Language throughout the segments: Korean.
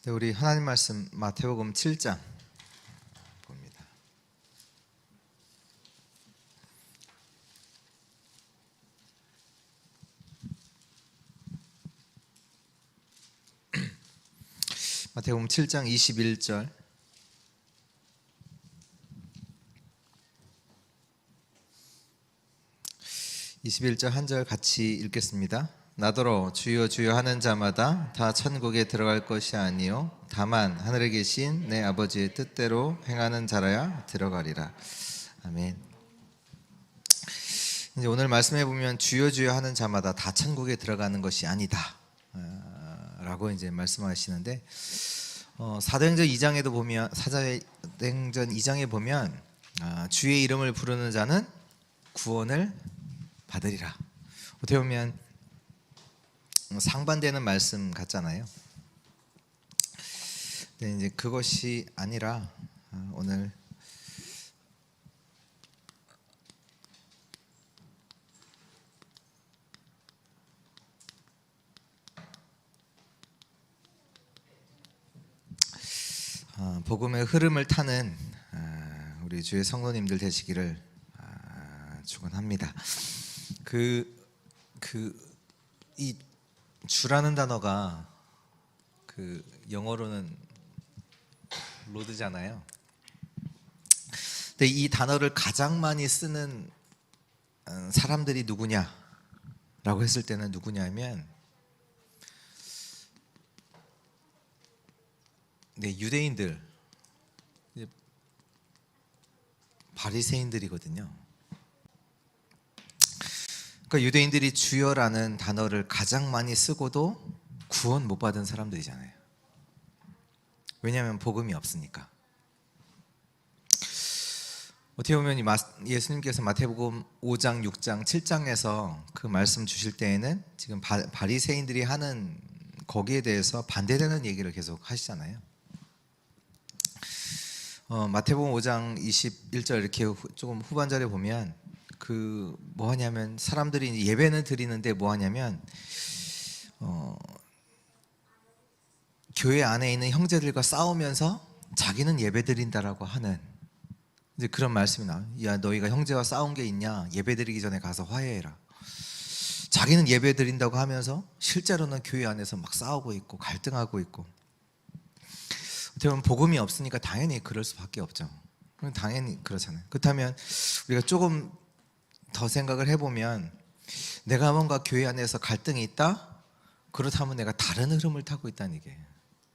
네, 우리 하나님 말씀 마태복음 7장 봅니다. 마태복음 7장 21절 21절 한 절 같이 읽겠습니다. 나더러 주여 주여 하는 자마다 다 천국에 들어갈 것이 아니요 다만 하늘에 계신 내 아버지의 뜻대로 행하는 자라야 들어가리라. 아멘. 이제 오늘 말씀해 보면 주여 주여 하는 자마다 다 천국에 들어가는 것이 아니다 라고 이제 말씀하시는데, 사도행전 2장에도 보면 사도행전 2장에 보면 주의 이름을 부르는 자는 구원을 받으리라. 어떻게 보면 상반되는 말씀 같잖아요. 근데 이제 그것이 아니라 오늘 복음의 흐름을 타는 우리 주의 성도님들 되시기를 축원합니다. 이 주라는 단어가 영어로는 로드잖아요. 근데 이 단어를 가장 많이 쓰는 사람들이 누구냐라고 했을 때는 누구냐면 유대인들, 바리새인들이거든요. 그러니까 유대인들이 주여라는 단어를 가장 많이 쓰고도 구원 못 받은 사람들이잖아요. 왜냐하면 복음이 없으니까. 어떻게 보면 예수님께서 마태복음 5장, 6장, 7장에서 그 말씀 주실 때에는 지금 바리새인들이 하는 거기에 대해서 반대되는 얘기를 계속 하시잖아요. 마태복음 5장 21절 이렇게 조금 후반절에 보면 뭐 하냐면 사람들이 예배는 드리는데 뭐 하냐면 교회 안에 있는 형제들과 싸우면서 자기는 예배 드린다라고 하는 이제 그런 말씀이 나와요. 야, 너희가 형제와 싸운 게 있냐? 예배 드리기 전에 가서 화해해라. 자기는 예배 드린다고 하면서 실제로는 교회 안에서 막 싸우고 있고 갈등하고 있고. 어떻게 보면 복음이 없으니까 당연히 그럴 수밖에 없죠. 당연히 그렇잖아요. 그렇다면 우리가 조금 더 생각을 해보면 내가 뭔가 교회 안에서 갈등이 있다? 그렇다면 내가 다른 흐름을 타고 있다는 얘기예요.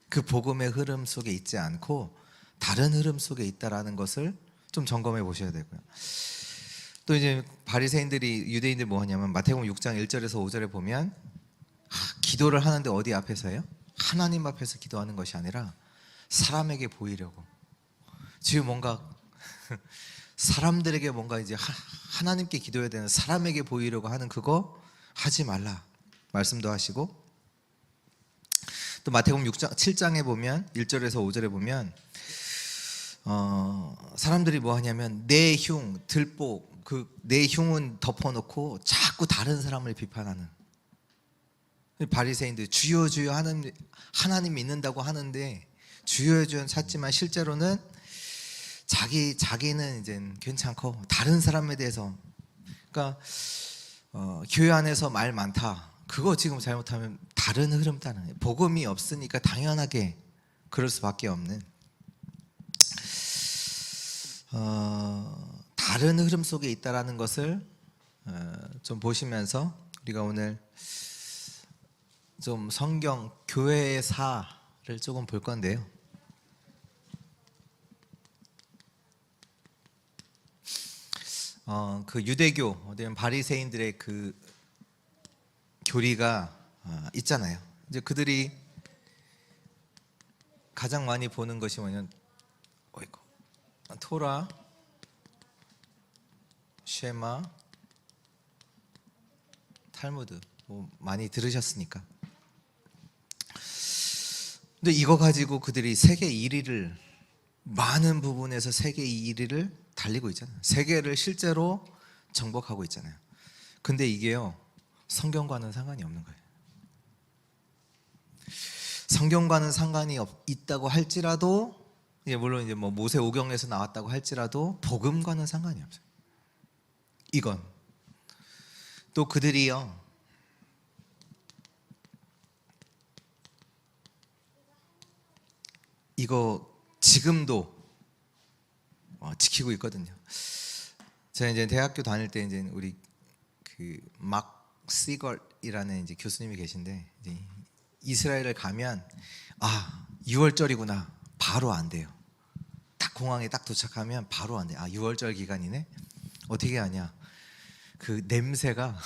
그 복음의 흐름 속에 있지 않고 다른 흐름 속에 있다라는 것을 좀 점검해 보셔야 되고요. 또 이제 바리새인들이 유대인들 뭐 하냐면 마태복음 6장 1절에서 5절에 보면 기도를 하는데 어디 앞에서요? 하나님 앞에서 기도하는 것이 아니라 사람에게 보이려고. 지금 뭔가 사람들에게 뭔가 이제 하나님께 기도해야 되는 사람에게 보이려고 하는 그거 하지 말라 말씀도 하시고, 또 마태복음 6장 7장에 보면 1절에서 5절에 보면 사람들이 뭐 하냐면 내 흉, 들보 내 흉은 덮어놓고 자꾸 다른 사람을 비판하는 바리새인들. 주여 주여 하나님 믿는다고 하는데 주여 주여 찾지만 실제로는 자기는 이제 괜찮고 다른 사람에 대해서, 그러니까 교회 안에서 말 많다. 그거 지금 잘못하면 다른 흐름 따는, 복음이 없으니까 당연하게 그럴 수밖에 없는 다른 흐름 속에 있다라는 것을 좀 보시면서 우리가 오늘 좀 성경 교회의 사를 조금 볼 건데요. 유대교, 바리새인들의 그 교리가 있잖아요. 이제 그들이 가장 많이 보는 것이 뭐냐면 토라, 쉐마, 탈무드 뭐 많이 들으셨으니까. 근데 이거 가지고 그들이 세계 1위를 많은 부분에서 세계 1위를 달리고 있잖아요. 세계를 실제로 정복하고 있잖아요. 근데 이게요 성경과는 상관이 없는 거예요. 성경과는 상관이 있다고 할지라도, 물론 이제 뭐 모세오경에서 나왔다고 할지라도 복음과는 상관이 없어요. 이건 또 그들이요, 이거 지금도 지키고 있거든요. 제가 이제 대학교 다닐 때 이제 우리 그 막 시걸이라는 이제 교수님이 계신데, 이제 이스라엘을 가면 6월절이구나 바로 안 돼요. 딱 공항에 딱 도착하면 바로 안 돼. 6월절 기간이네. 어떻게 하냐? 그 냄새가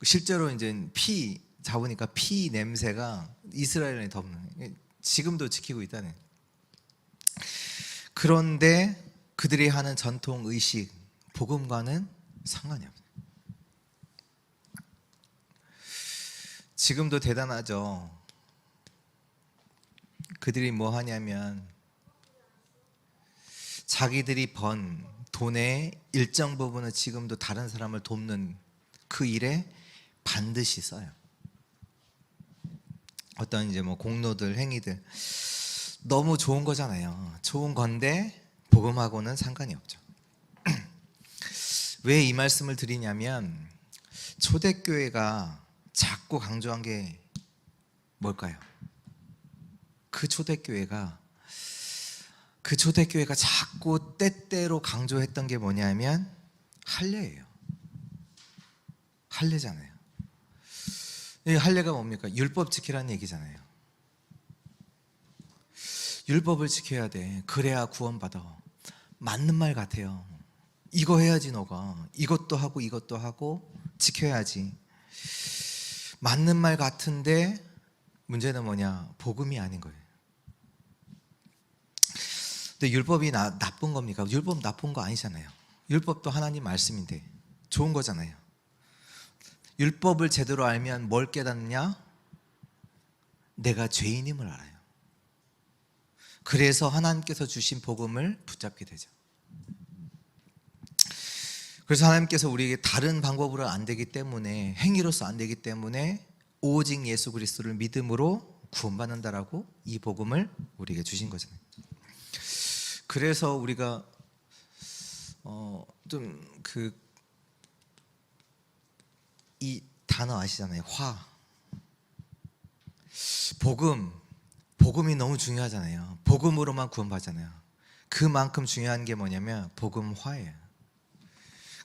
실제로 이제 피 잡으니까 피 냄새가 이스라엘에 덮는. 지금도 지키고 있다네. 그런데 그들이 하는 전통 의식 복음과는 상관이 없어요. 지금도 대단하죠. 그들이 뭐 하냐면 자기들이 번 돈의 일정 부분을 지금도 다른 사람을 돕는 그 일에 반드시 써요. 어떤 이제 뭐 공로들, 행위들, 너무 좋은 거잖아요. 좋은 건데 복음하고는 상관이 없죠. 왜 이 말씀을 드리냐면, 초대교회가 자꾸 강조한 게 뭘까요? 그 초대교회가 자꾸 때때로 강조했던 게 뭐냐면 할례예요. 할례잖아요. 이 할례가 뭡니까? 율법 지키라는 얘기잖아요. 율법을 지켜야 돼. 그래야 구원받아. 맞는 말 같아요. 이거 해야지. 너가 이것도 하고 이것도 하고 지켜야지. 맞는 말 같은데 문제는 뭐냐? 복음이 아닌 거예요. 근데 율법이 나쁜 겁니까? 율법 나쁜 거 아니잖아요. 율법도 하나님 말씀인데 좋은 거잖아요. 율법을 제대로 알면 뭘 깨닫느냐? 내가 죄인임을 알아요. 그래서 하나님께서 주신 복음을 붙잡게 되죠. 그래서 하나님께서 우리에게 다른 방법으로 안 되기 때문에, 행위로서 안 되기 때문에 오직 예수 그리스도를 믿음으로 구원받는다라고 이 복음을 우리에게 주신 거잖아요. 그래서 우리가 좀 이 단어 아시잖아요. 복음이 너무 중요하잖아요. 복음으로만 구원받잖아요. 그만큼 중요한 게 뭐냐면 복음화예요.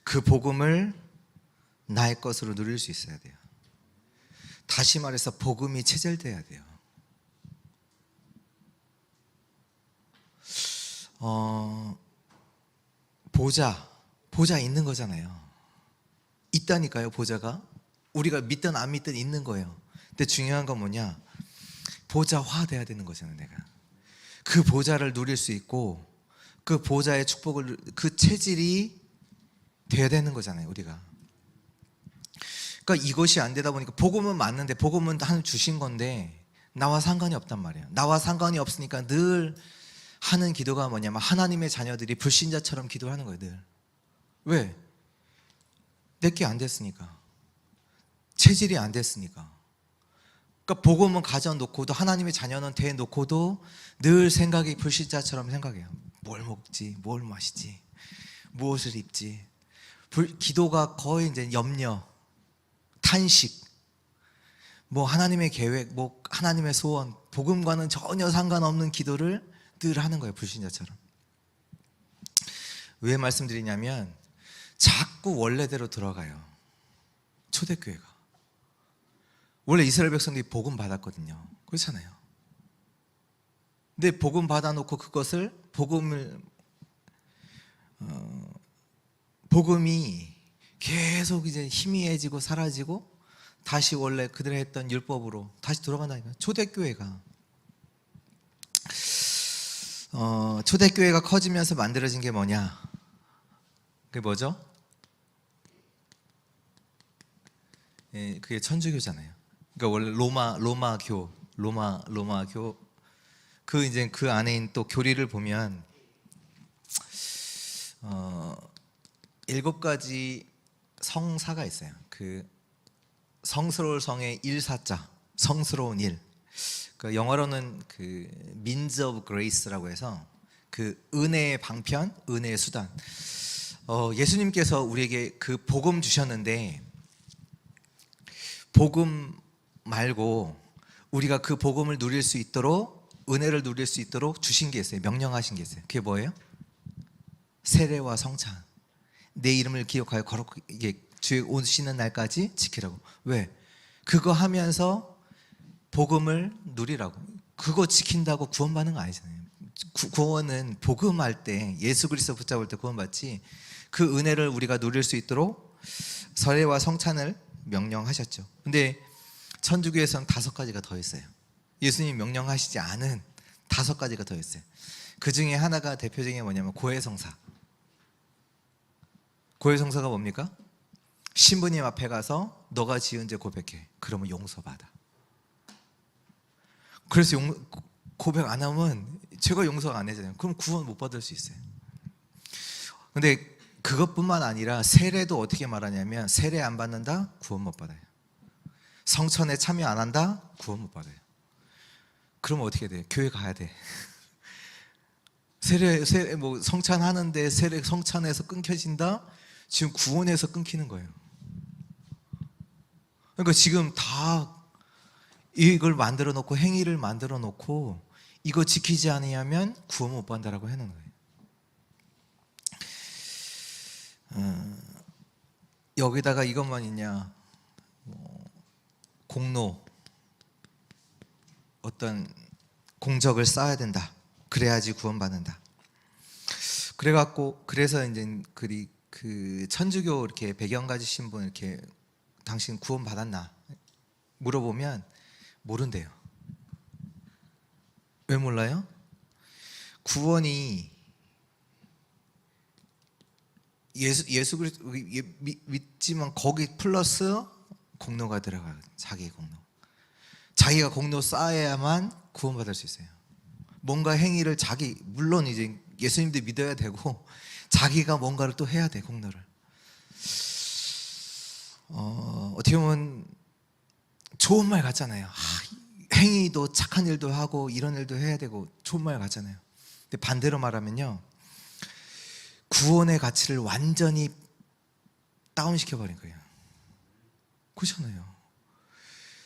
그 복음을 나의 것으로 누릴 수 있어야 돼요. 다시 말해서 복음이 체질돼야 돼요. 보좌 있는 거잖아요. 있다니까요. 보좌가 우리가 믿든 안 믿든 있는 거예요. 근데 중요한 건 뭐냐? 보좌화 돼야 되는 거잖아요. 내가 그 보좌를 누릴 수 있고 그 보좌의 축복을, 그 체질이 돼야 되는 거잖아요. 우리가. 그러니까 이것이 안 되다 보니까, 복음은 맞는데, 복음은 하나님 주신 건데 나와 상관이 없단 말이에요. 나와 상관이 없으니까 늘 하는 기도가 뭐냐면 하나님의 자녀들이 불신자처럼 기도하는 거예요. 늘. 왜? 내게 안 됐으니까. 체질이 안 됐으니까. 그러니까 복음은 가져놓고도, 하나님의 자녀는 대놓고도 늘 생각이 불신자처럼 생각해요. 뭘 먹지? 뭘 마시지? 무엇을 입지? 기도가 거의 이제 염려, 탄식, 뭐 하나님의 계획, 뭐 하나님의 소원, 복음과는 전혀 상관없는 기도를 늘 하는 거예요. 불신자처럼. 왜 말씀드리냐면 자꾸 원래대로 들어가요. 초대교회가. 원래 이스라엘 백성들이 복음 받았거든요. 그렇잖아요. 근데 복음 받아놓고 그것을 복음이 계속 이제 희미해지고 사라지고 다시 원래 그들이 했던 율법으로 다시 돌아간다니까. 초대교회가 커지면서 만들어진 게 뭐냐? 그게 뭐죠? 그게 천주교잖아요. 그러니까 원래 로마교 이제 그 안에 있는 또 교리를 보면 7가지 성사가 있어요. 그 성스러울 성의 일사자, 성스러운 일. 그 영어로는 그 means of grace라고 해서 그 은혜의 방편, 은혜의 수단. 예수님께서 우리에게 그 복음 주셨는데 복음 말고 우리가 그 복음을 누릴 수 있도록, 은혜를 누릴 수 있도록 주신 게 있어요. 명령하신 게 있어요. 그게 뭐예요? 세례와 성찬. 내 이름을 기억하여 거룩하게 주의 오시는 날까지 지키라고. 왜? 그거 하면서 복음을 누리라고. 그거 지킨다고 구원받는 거 아니잖아요. 구원은 복음할 때, 예수 그리스도 붙잡을 때 구원받지, 그 은혜를 우리가 누릴 수 있도록 세례와 성찬을 명령하셨죠. 근데 천주교에서는 5가지가 더 있어요. 예수님이 명령하시지 않은 5가지가 더 있어요. 그 중에 하나가 대표적인 게 뭐냐면 고해성사. 고해성사가 뭡니까? 신부님 앞에 가서 너가 지은 죄 고백해. 그러면 용서받아. 그래서 고백 안 하면 죄가 용서가 안 되잖아요. 그럼 구원 못 받을 수 있어요. 근데 그것뿐만 아니라 세례도 어떻게 말하냐면 세례 안 받는다? 구원 못 받아요. 성천에 참여 안 한다? 구원 못 받아요. 그러면 어떻게 돼? 교회 가야 돼. 세례 뭐 성찬 하는데 세례 성찬에서 끊겨진다? 지금 구원에서 끊기는 거예요. 그러니까 지금 다 이걸 만들어 놓고 행위를 만들어 놓고 이거 지키지 않으면 구원 못 받는다라고 해놓은 거예요. 여기다가 이것만 있냐? 공로, 어떤 공적을 쌓아야 된다. 그래야지 구원받는다. 그래서 이제 그 천주교 이렇게 배경 가지신 분 이렇게 당신 구원 받았나 물어보면 모른대요. 왜 몰라요? 구원이 예수 그리스도 믿지만 거기 플러스 공로가 들어가요. 자기의 공로. 자기가 공로 쌓아야만 구원받을 수 있어요. 뭔가 행위를 물론 이제 예수님도 믿어야 되고 자기가 뭔가를 또 해야 돼. 공로를. 어떻게 보면 좋은 말 같잖아요. 행위도 착한 일도 하고 이런 일도 해야 되고 좋은 말 같잖아요. 근데 반대로 말하면요, 구원의 가치를 완전히 다운시켜 버린 거예요. 그렇잖아요.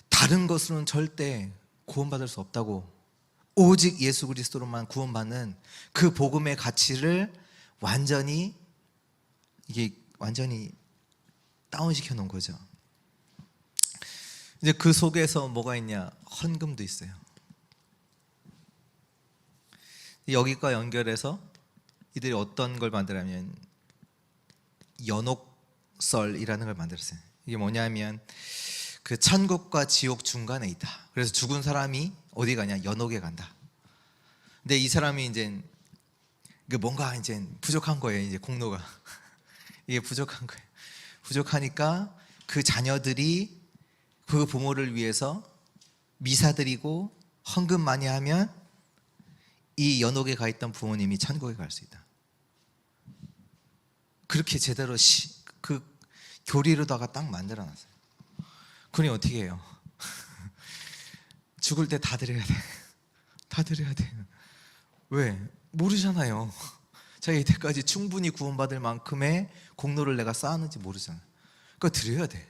다른 것으로는 절대 구원받을 수 없다고, 오직 예수 그리스도로만 구원받는 그 복음의 가치를 완전히 다운시켜 놓은 거죠. 이제 그 속에서 뭐가 있냐? 헌금도 있어요. 여기과 연결해서 이들이 어떤 걸 만들냐면 연옥설이라는 걸 만들었어요. 이게 뭐냐면 그 천국과 지옥 중간에 있다. 그래서 죽은 사람이 어디 가냐? 연옥에 간다. 근데 이 사람이 이제 뭔가 이제 부족한 거예요. 이제 공로가 이게 부족한 거예요. 부족하니까 그 자녀들이 그 부모를 위해서 미사 드리고 헌금 많이 하면 이 연옥에 가 있던 부모님이 천국에 갈 수 있다. 그렇게 제대로 그 교리로다가 딱 만들어놨어요. 그러니 어떻게 해요? 죽을 때 다 드려야 돼. 다 드려야 돼. 왜? 모르잖아요. 자기 이때까지 충분히 구원받을 만큼의 공로를 내가 쌓았는지 모르잖아. 그러니까 드려야 돼.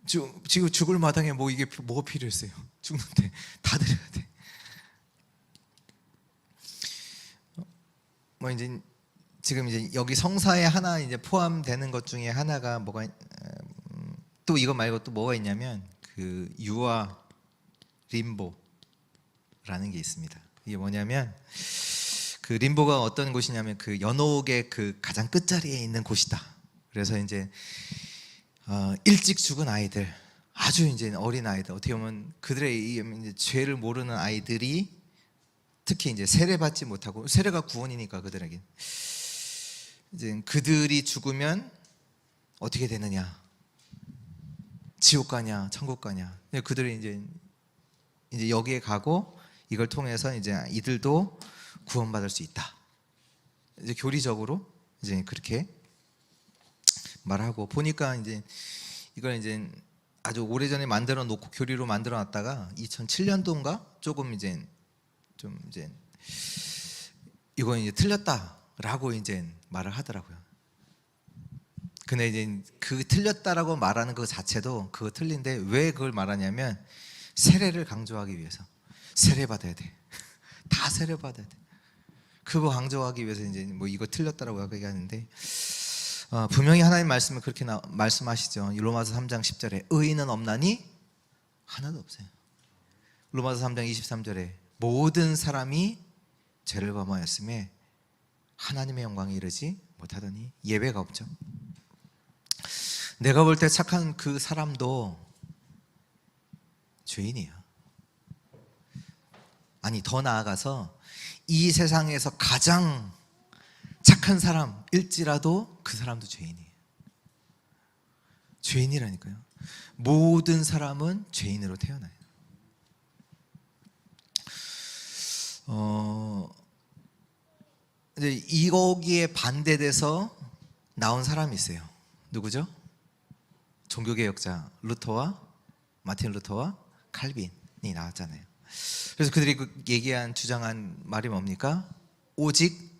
지금 죽을 마당에 이게 뭐가 필요했어요? 죽는데 다 드려야 돼. 이제 지금 이제 여기 성사에 하나 이제 포함되는 것 중에 하나가 또 이거 말고 또 뭐가 있냐면 그 유아 림보라는 게 있습니다. 이게 뭐냐면 그 림보가 어떤 곳이냐면 그 연옥의 그 가장 끝자리에 있는 곳이다. 그래서 이제 일찍 죽은 아이들, 아주 이제 어린 아이들, 어떻게 보면 그들의 이제 죄를 모르는 아이들이 특히 이제 세례받지 못하고, 세례가 구원이니까 그들에게 이제 그들이 죽으면 어떻게 되느냐? 지옥 가냐, 천국 가냐? 그들이 이제 여기에 가고 이걸 통해서 이제 이들도 구원받을 수 있다. 이제 교리적으로 이제 그렇게 말하고 보니까 이제 이걸 이제 아주 오래전에 만들어 놓고 교리로 만들어 놨다가 2007년도인가 조금 이제 좀 이제 이건 이제 틀렸다라고 이제 말을 하더라고요. 근데 이제 그 틀렸다라고 말하는 그 자체도 그거 틀린데 왜 그걸 말하냐면 세례를 강조하기 위해서. 세례 받아야 돼. 다 세례 받아야 돼. 그거 강조하기 위해서 이제 뭐 이거 틀렸다라고 얘기하는데 분명히 하나님 말씀은 그렇게 말씀하시죠. 로마서 3장 10절에 의인은 없나니 하나도 없어요. 로마서 3장 23절에 모든 사람이 죄를 범하였음에 하나님의 영광에 이르지 못하더니 예배가 없죠. 내가 볼 때 착한 그 사람도 죄인이야. 아니 더 나아가서 이 세상에서 가장 착한 사람일지라도 그 사람도 죄인이에요. 죄인이라니까요. 모든 사람은 죄인으로 태어나요. 이제 이거기에 반대돼서 나온 사람이 있어요. 누구죠? 종교개혁자 루터와 마틴 루터와 칼빈이 나왔잖아요. 그래서 그들이 얘기한 주장한 말이 뭡니까? 오직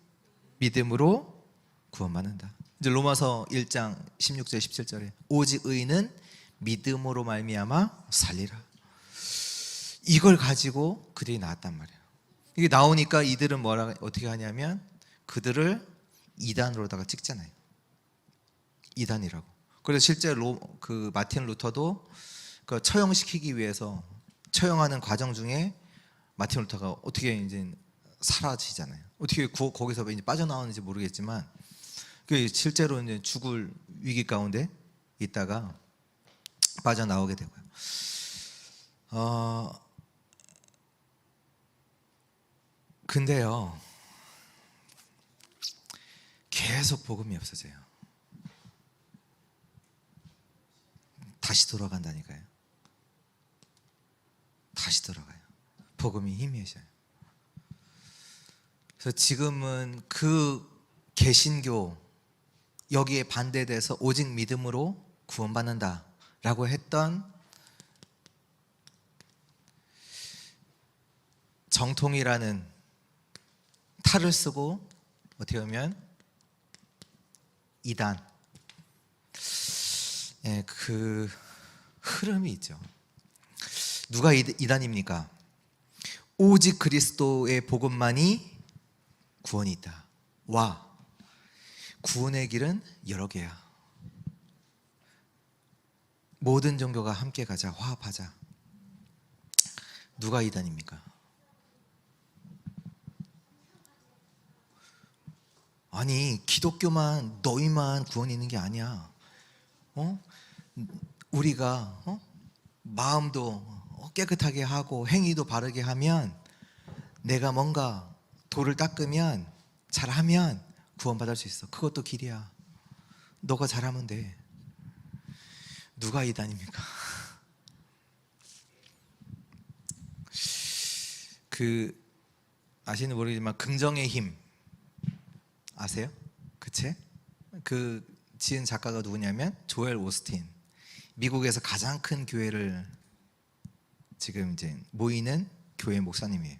믿음으로 구원받는다. 이제 로마서 1장 16절 17절에 오직 의인은 믿음으로 말미암아 살리라. 이걸 가지고 그들이 나왔단 말이에요. 이게 나오니까 이들은 어떻게 하냐면 그들을 이단으로다가 찍잖아요. 이단이라고. 그래서 실제 그 마틴 루터도 그 처형시키기 위해서 처형하는 과정 중에 마틴 루터가 어떻게 이제 사라지잖아요. 어떻게 거기서 이제 빠져나오는지 모르겠지만 실제로 이제 죽을 위기 가운데 있다가 빠져나오게 되고요. 근데요, 계속 복음이 없어져요. 다시 돌아간다니까요. 다시 돌아가요. 복음이 희미해져요. 그래서 지금은 그 개신교 여기에 반대돼서 오직 믿음으로 구원받는다라고 했던 정통이라는 탈을 쓰고 어떻게 보면 이단 그 흐름이 있죠. 누가 이단입니까? 오직 그리스도의 복음만이 구원이 있다. 와, 구원의 길은 여러 개야. 모든 종교가 함께 가자, 화합하자. 누가 이단입니까? 아니, 기독교만 너희만 구원이 있는 게 아니야. 우리가 마음도 깨끗하게 하고 행위도 바르게 하면 내가 뭔가 돌을 닦으면 잘하면 구원받을 수 있어. 그것도 길이야. 너가 잘하면 돼. 누가 이단입니까? 아시는 모르겠지만 긍정의 힘 아세요? 그 책? 그 지은 작가가 누구냐면 조엘 오스틴. 미국에서 가장 큰 교회를 지금 이제 모이는 교회 목사님이에요.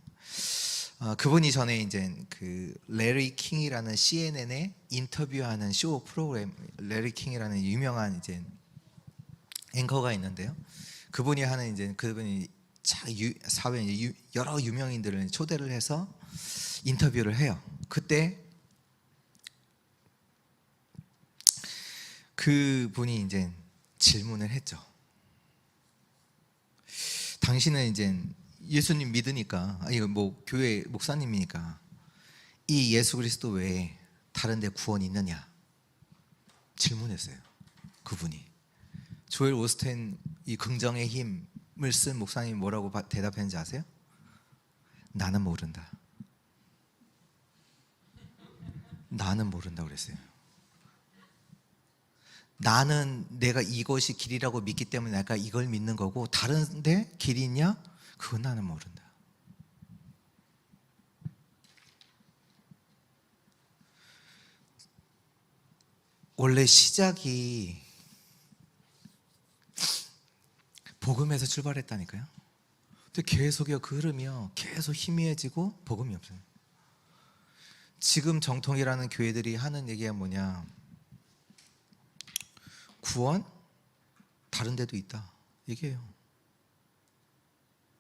그분이 전에 이제 그 레리 킹이라는 CNN에 인터뷰하는 쇼 프로그램, 레리 킹이라는 유명한 이제 앵커가 있는데요. 그분이 하는 이제 그분이 사회 이제 여러 유명인들을 초대를 해서 인터뷰를 해요. 그때 그분이 이제 질문을 했죠. 당신은 이제 예수님 믿으니까, 아니 뭐 교회 목사님이니까 이 예수 그리스도 외에 다른 데 구원이 있느냐 질문했어요. 그분이. 조엘 오스틴 이 긍정의 힘을 쓴 목사님이 뭐라고 대답했는지 아세요? 나는 모른다. 나는 모른다 그랬어요. 나는 내가 이것이 길이라고 믿기 때문에 내가 이걸 믿는 거고 다른데 길이 있냐? 그건 나는 모른다. 원래 시작이 복음에서 출발했다니까요. 근데 계속요, 그 흐름이요, 계속 희미해지고 복음이 없어요. 지금 정통이라는 교회들이 하는 얘기가 뭐냐, 구원 다른 데도 있다 얘기해요.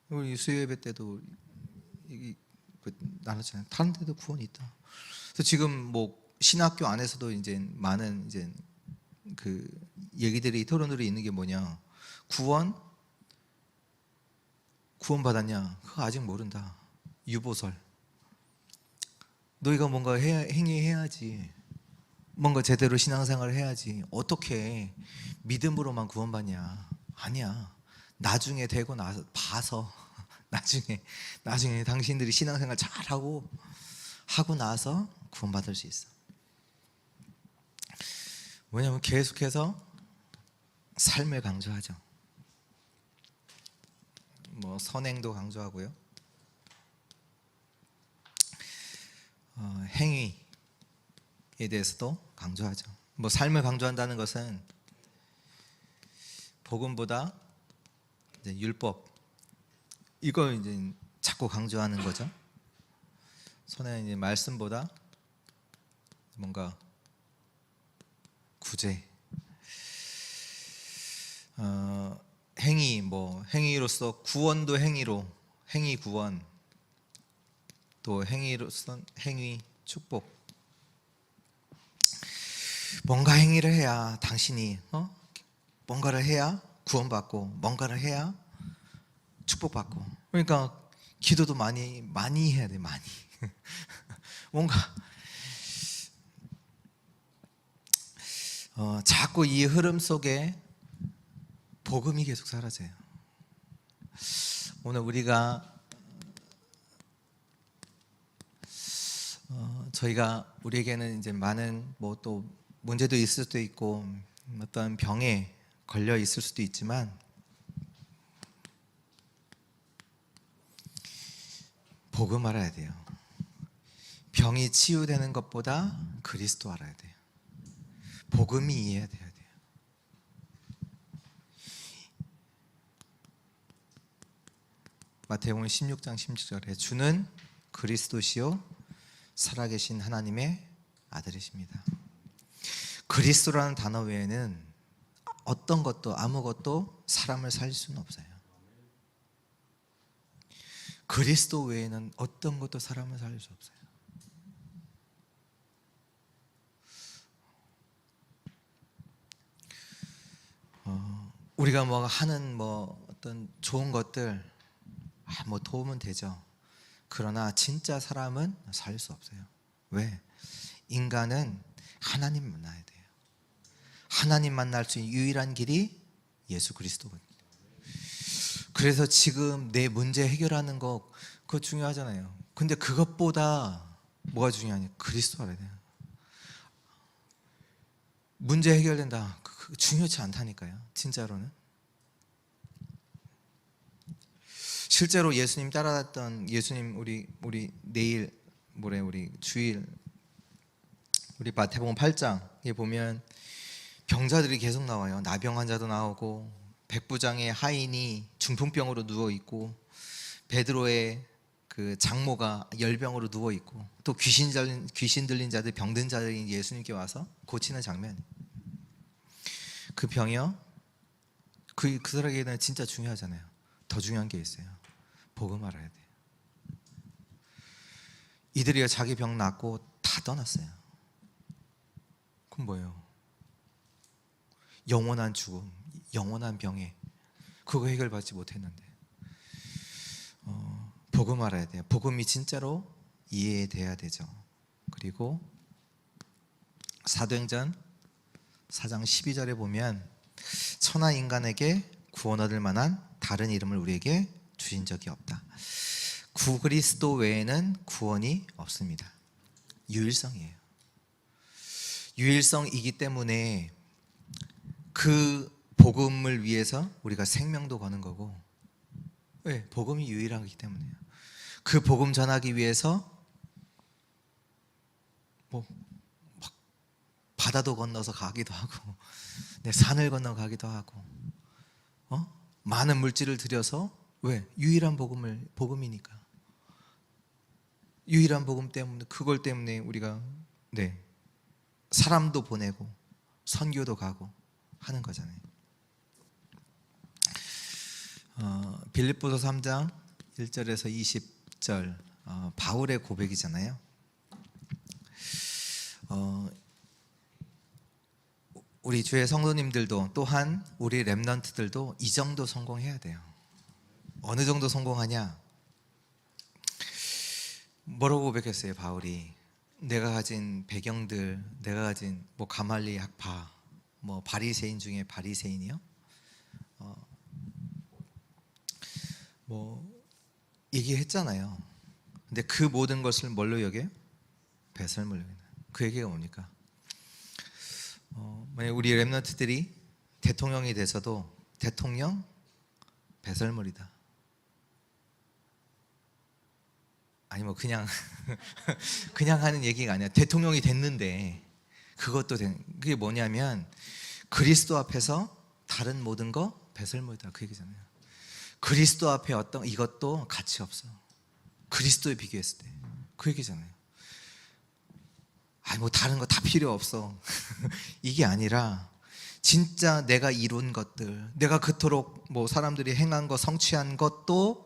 우리 수요예배 때도 나눴잖아요. 다른 데도 구원이 있다. 그래서 지금 뭐 신학교 안에서도 이제 많은 이제 그 얘기들이, 토론들이 있는 게 뭐냐, 구원 받았냐? 그거 아직 모른다. 유보설. 너희가 뭔가 행위해야지. 뭔가 제대로 신앙생활을 해야지. 어떻게 믿음으로만 구원받냐? 아니야. 나중에 되고 나서 봐서 나중에 당신들이 신앙생활 잘하고 나서 구원받을 수 있어. 뭐냐면 계속해서 삶을 강조하죠. 뭐 선행도 강조하고요. 행위에 대해서도 강조하죠. 뭐 삶을 강조한다는 것은 복음보다 이제 율법, 이걸 이제 자꾸 강조하는 거죠. 선행은 이제 말씀보다 뭔가 구제, 행위, 뭐 행위로서 구원도 행위로, 행위 구원, 또 행위로서 행위 축복. 뭔가 행위를 해야 당신이 뭔가를 해야 구원받고, 뭔가를 해야 축복받고. 그러니까 기도도 많이 해야 돼. 많이 뭔가 자꾸 이 흐름 속에 복음이 계속 사라져요. 오늘 우리가 우리에게는 이제 많은 뭐 또 문제도 있을 수도 있고 어떤 병에 걸려 있을 수도 있지만, 복음 알아야 돼요. 병이 치유되는 것보다 그리스도 알아야 돼요. 복음이 이해돼야 돼요. 마태복음 16장 16절에 주는 그리스도시요 살아계신 하나님의 아들이십니다. 그리스도라는 단어 외에는 어떤 것도, 아무것도 사람을 살릴 수는 없어요. 그리스도 외에는 어떤 것도 사람을 살릴 수 없어요. 우리가 뭐 하는 뭐 어떤 좋은 것들 뭐 도움은 되죠. 그러나 진짜 사람은 살릴 수 없어요. 왜? 인간은 하나님 만나야 돼요. 하나님 만날 수 있는 유일한 길이 예수 그리스도거든요. 그래서 지금 내 문제 해결하는 거 그거 중요하잖아요. 근데 그것보다 뭐가 중요하냐? 그리스도 알아야 돼요. 문제 해결된다, 그거 중요치 않다니까요. 진짜로는. 실제로 예수님 따라갔던, 예수님 우리 내일 모레 우리 주일 우리 마태복음 8장에 보면 병자들이 계속 나와요. 나병 환자도 나오고, 백부장의 하인이 중풍병으로 누워 있고, 베드로의 그 장모가 열병으로 누워 있고, 또 귀신 들린 자들, 병든 자들이 예수님께 와서 고치는 장면. 그 병이요, 그 사람에게는 진짜 중요하잖아요. 더 중요한 게 있어요. 복음 알아야 돼요. 이들이 자기 병 낫고 다 떠났어요. 그럼 뭐예요? 영원한 죽음, 영원한 병에 그거 해결받지 못했는데. 복음 알아야 돼요. 복음이 진짜로 이해돼야 되죠. 그리고 사도행전 4장 12절에 보면 천하 인간에게 구원 얻을 만한 다른 이름을 우리에게 주신 적이 없다. 그리스도 외에는 구원이 없습니다. 유일성이에요. 유일성이기 때문에 그 복음을 위해서 우리가 생명도 거는 거고, 왜? 복음이 유일하기 때문에요. 그 복음 전하기 위해서 뭐 막 바다도 건너서 가기도 하고, 내 산을 건너 가기도 하고, 많은 물질을 들여서 왜? 유일한 복음이니까. 유일한 복음 때문에 그걸 때문에 우리가 사람도 보내고 선교도 가고 하는 거잖아요. 빌립보서 3장 1절에서 20절 바울의 고백이잖아요. 우리 주의 성도님들도 또한 우리 렘넌트들도 이 정도 성공해야 돼요. 어느 정도 성공하냐? 뭐라고 고백했어요 바울이? 내가 가진 배경들, 내가 가진 가말리 학파, 바리새인 중에 바리새인이요? 얘기했잖아요. 근데 그 모든 것을 뭘로 여겨요? 배설물로 여겨요. 그 얘기가 뭡니까? 만약 우리 렘넌트들이 대통령이 돼서도 대통령 배설물이다. 아니 그냥 그냥 하는 얘기가 아니야. 대통령이 됐는데 그게 뭐냐면 그리스도 앞에서 다른 모든 거 배설물이다 그 얘기잖아요. 그리스도 앞에 이것도 가치 없어. 그리스도에 비교했을 때 그 얘기잖아요. 아니 다른 거 다 필요 없어. 이게 아니라 진짜 내가 이룬 것들, 내가 그토록 사람들이 행한 거, 성취한 것도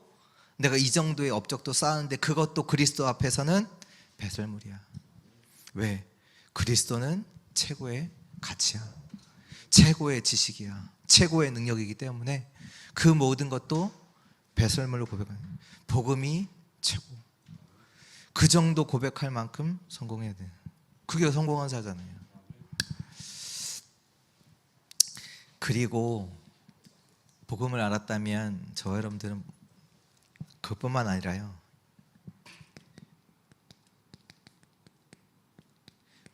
내가 이 정도의 업적도 쌓았는데 그것도 그리스도 앞에서는 배설물이야. 왜? 그리스도는 최고의 가치야. 최고의 지식이야. 최고의 능력이기 때문에 그 모든 것도 배설물로 고백하는 거예요. 복음이 최고. 그 정도 고백할 만큼 성공해야 돼요. 그게 성공한 자잖아요. 그리고 복음을 알았다면 저와 여러분들은 그것뿐만 아니라요.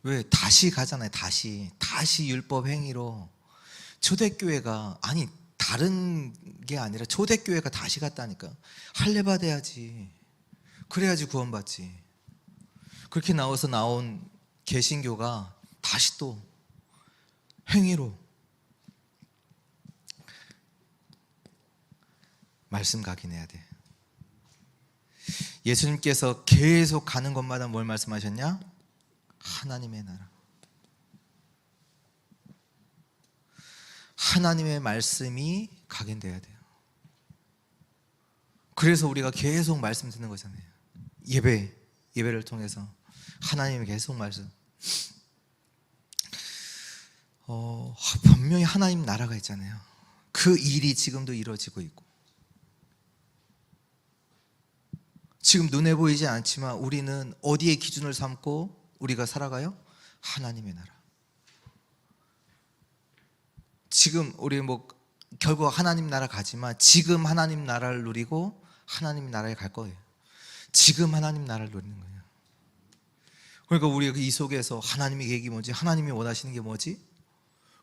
왜? 다시 가잖아요. 다시 율법 행위로 초대교회가 다른 게 아니라 초대교회가 다시 갔다니까. 할례 받아야지. 그래야지 구원받지. 그렇게 나온 개신교가 다시 또 행위로 말씀 각인해야 돼. 예수님께서 계속 가는 곳마다 뭘 말씀하셨냐? 하나님의 나라. 하나님의 말씀이 각인돼야 돼요. 그래서 우리가 계속 말씀 듣는 거잖아요. 예배를 통해서 하나님이 계속 말씀. 분명히 하나님 나라가 있잖아요. 그 일이 지금도 이루어지고 있고, 지금 눈에 보이지 않지만 우리는 어디에 기준을 삼고 우리가 살아가요? 하나님의 나라. 지금 우리 결국 하나님 나라 가지만 지금 하나님 나라를 누리고 하나님 나라에 갈 거예요. 지금 하나님 나라를 누리는 거예요. 그러니까 우리가 이 속에서 하나님의 계획이 뭐지? 하나님이 원하시는 게 뭐지?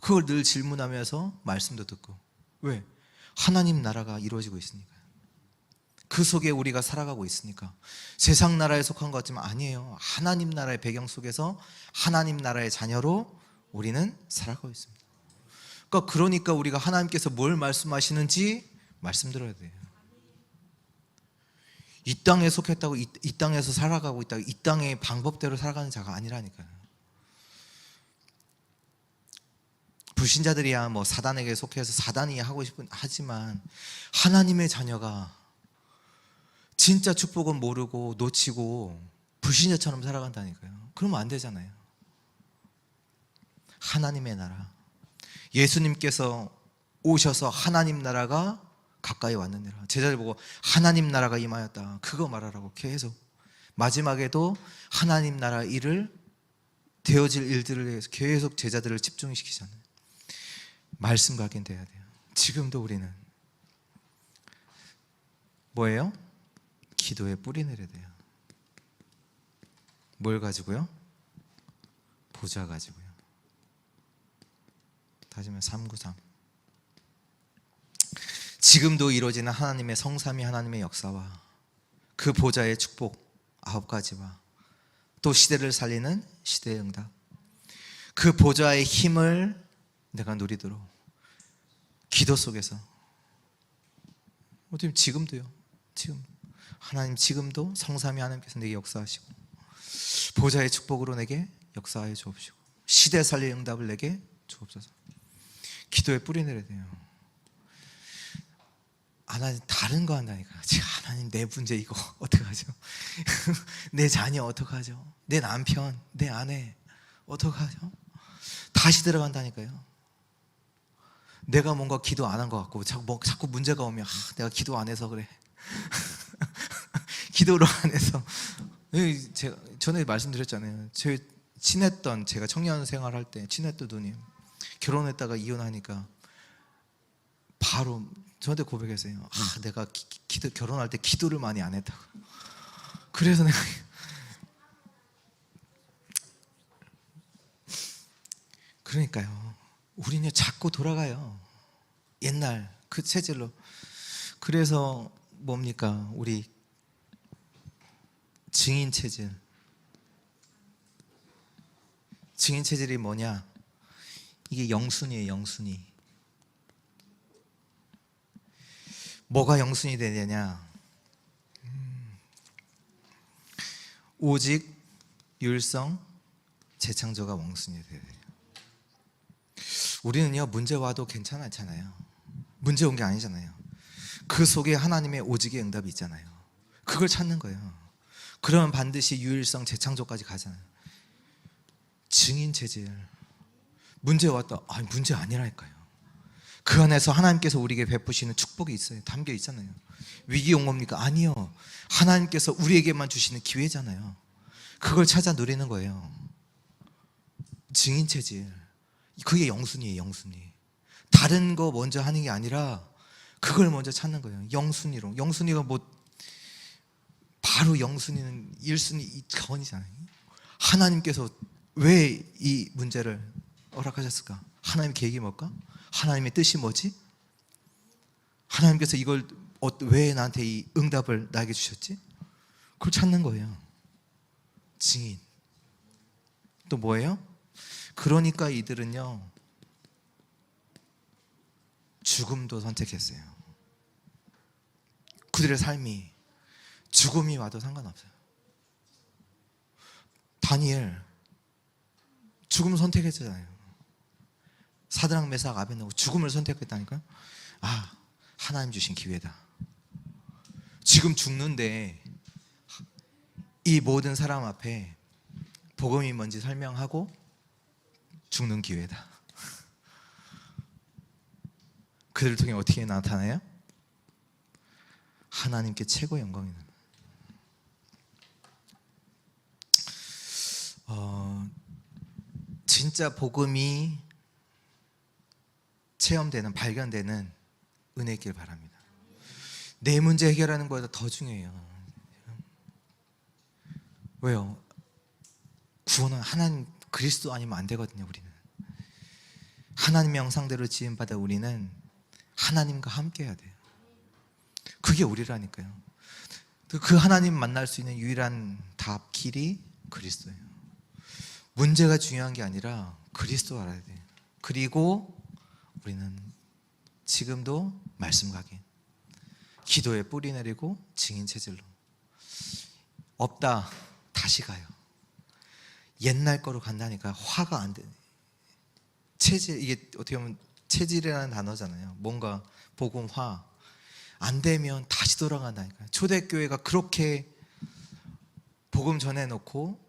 그걸 늘 질문하면서 말씀도 듣고. 왜? 하나님 나라가 이루어지고 있으니까. 그 속에 우리가 살아가고 있으니까. 세상 나라에 속한 것 같지만 아니에요. 하나님 나라의 배경 속에서 하나님 나라의 자녀로 우리는 살아가고 있습니다. 그러니까 우리가 하나님께서 뭘 말씀하시는지 말씀 들어야 돼요. 이 땅에 속했다고 이 땅에서 살아가고 있다고 이 땅의 방법대로 살아가는 자가 아니라니까요. 불신자들이야 사단에게 속해서 사단이 하고 싶은 하지만 하나님의 자녀가 진짜 축복은 모르고 놓치고 불신자처럼 살아간다니까요. 그러면 안 되잖아요. 하나님의 나라. 예수님께서 오셔서 하나님 나라가 가까이 왔느니라. 제자들 보고 하나님 나라가 임하였다. 그거 말하라고 계속. 마지막에도 하나님 나라 일을 되어질 일들을 위해서 계속 제자들을 집중시키잖아요. 말씀 각인돼야 돼요. 지금도 우리는 뭐예요? 기도에 뿌리 내려야 돼요. 뭘 가지고요? 보좌 가지고요. 다시면 393. 지금도 이루어지는 하나님의 성삼위 하나님의 역사와 그 보좌의 축복 9가지와 또 시대를 살리는 시대의 응답, 그 보좌의 힘을 내가 누리도록 기도 속에서 어떻게 지금도요. 지금 하나님 지금도 성삼위 하나님께서 내게 역사하시고 보좌의 축복으로 내게 역사하여 주옵시고 시대 살릴 응답을 내게 주옵소서. 기도에 뿌리 내려야 돼요. 하나님 다른 거 한다니까. 하나님 내 문제 이거 어떡하죠? 내 자녀 어떡하죠? 내 남편, 내 아내 어떡하죠? 다시 들어간다니까요. 내가 뭔가 기도 안 한 것 같고 자꾸 문제가 오면 내가 기도 안 해서 그래. 기도를 안 해서. 제가 전에 말씀드렸잖아요. 제가 청년 생활할 때 친했던 누님 결혼했다가 이혼하니까 바로 저한테 고백했어요. 내가 결혼할 때 기도를 많이 안 했다고. 그래서 내가 그러니까요. 우리는 자꾸 돌아가요. 옛날 그 체질로. 그래서 뭡니까? 우리 증인 체질. 증인 체질이 뭐냐? 이게 영순이에요. 영순이. 뭐가 영순이 되느냐? 오직 율성 재창조가 원순이 돼야 돼요. 우리는요 문제 와도 괜찮잖아요. 문제 온 게 아니잖아요. 그 속에 하나님의 오직의 응답이 있잖아요. 그걸 찾는 거예요. 그러면 반드시 유일성 재창조까지 가잖아요. 증인 체질. 문제 왔다. 문제 아니라니까요. 그 안에서 하나님께서 우리에게 베푸시는 축복이 있어요. 담겨 있잖아요. 위기 온 겁니까? 아니요. 하나님께서 우리에게만 주시는 기회잖아요. 그걸 찾아 누리는 거예요. 증인 체질. 그게 영순이에요. 영순이. 다른 거 먼저 하는 게 아니라 그걸 먼저 찾는 거예요. 영순이로. 영순이가 바로 영순이는 1순위 전이잖아요. 하나님께서 왜 이 문제를 허락하셨을까? 하나님의 계획이 뭘까? 하나님의 뜻이 뭐지? 하나님께서 이걸 왜 나한테 이 응답을 나에게 주셨지? 그걸 찾는 거예요. 증인. 또 뭐예요? 그러니까 이들은요 죽음도 선택했어요. 그들의 삶이 죽음이 와도 상관없어요. 다니엘 죽음 선택했잖아요. 사드락 메삭 아벤느고 죽음을 선택했다니까요. 하나님 주신 기회다. 지금 죽는데 이 모든 사람 앞에 복음이 뭔지 설명하고 죽는 기회다. 그들을 통해 어떻게 나타나요? 하나님께 최고의 영광이 나요. 진짜 복음이 체험되는, 발견되는 은혜 있길 바랍니다. 내 문제 해결하는 것보다 더 중요해요. 왜요? 구원은 하나님 그리스도 아니면 안 되거든요. 우리는 하나님의 형상대로 지음받아 우리는 하나님과 함께 해야 돼요. 그게 우리라니까요. 그 하나님 만날 수 있는 유일한 답, 길이 그리스도예요. 문제가 중요한 게 아니라 그리스도 알아야 돼요. 그리고 우리는 지금도 말씀 각인, 기도에 뿌리 내리고 증인 체질로. 없다 다시 가요. 옛날 거로 간다니까. 화가 안 돼. 체질, 이게 어떻게 보면 체질이라는 단어잖아요. 뭔가 복음화 안 되면 다시 돌아간다니까요. 초대교회가 그렇게 복음 전해놓고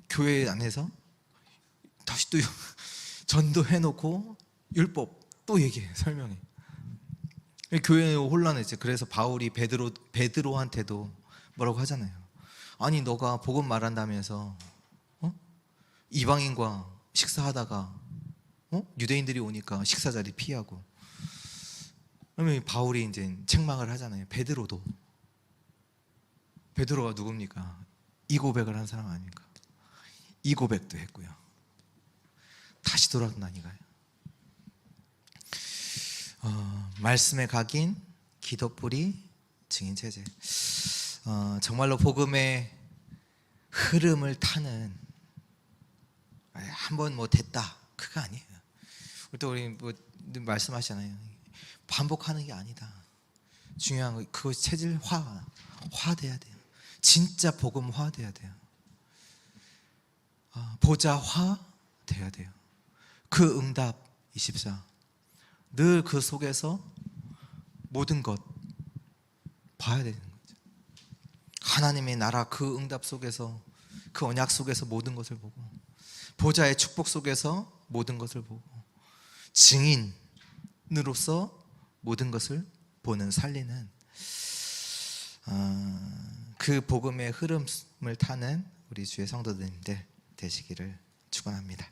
교회 안에서 다시 또 전도해놓고 율법 또 얘기해, 설명해. 교회 혼란했지. 그래서 바울이 베드로한테도 뭐라고 하잖아요. 아니 너가 복음 말한다면서 이방인과 식사하다가 유대인들이 오니까 식사 자리 피하고. 그러면 바울이 이제 책망을 하잖아요. 베드로가 누굽니까? 이 고백을 한 사람 아닙니까? 이 고백도 했고요. 다시 돌아간다니까요. 말씀의 각인, 기도 뿌리, 증인 체질. 정말로 복음의 흐름을 타는, 한번 뭐 됐다 그거 아니에요. 또 우리 뭐 말씀하시잖아요. 반복하는 게 아니다. 중요한 거 그거 체질 화돼야 돼요. 진짜 복음화 돼야 돼요. 보좌화 돼야 돼요. 그 응답 24. 늘 그 속에서 모든 것 봐야 되는 거죠. 하나님의 나라 그 응답 속에서, 그 언약 속에서 모든 것을 보고, 보좌의 축복 속에서 모든 것을 보고, 증인으로서 모든 것을 보는 살리는 그 복음의 흐름을 타는 우리 주의 성도님들 되시기를 축원합니다.